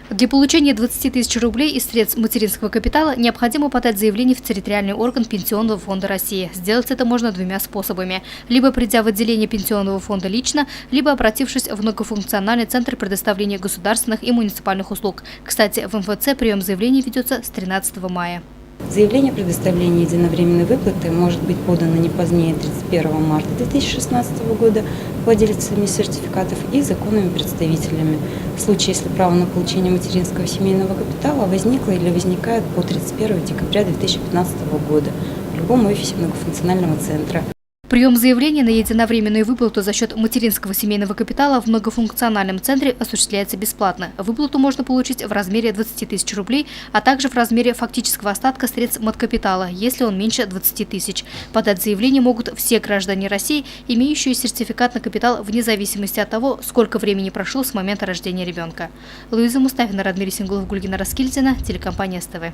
Для получения 20 тысяч рублей из средств материнского капитала необходимо подать заявление в территориальный орган Пенсионного фонда России. Сделать это можно двумя способами. Либо придя в отделение Пенсионного фонда лично, либо обратившись в многофункциональный центр предоставления государственных и муниципальных услуг. Кстати, в МФЦ прием заявлений ведется с 13 мая. Заявление о предоставлении единовременной выплаты может быть подано не позднее 31 марта 2016 года владельцами сертификатов и законными представителями. В случае, если право на получение материнского семейного капитала возникло или возникает по 31 декабря 2015 года в любом офисе многофункционального центра. Прием заявления на единовременную выплату за счет материнского семейного капитала в многофункциональном центре осуществляется бесплатно. Выплату можно получить в размере 20 тысяч рублей, а также в размере фактического остатка средств маткапитала, если он меньше 20 тысяч. Подать заявление могут все граждане России, имеющие сертификат на капитал вне зависимости от того, сколько времени прошло с момента рождения ребенка. Луиза Мустафина, Радмир Сингулов, Гульгина Раскильдина, телекомпания СТВ.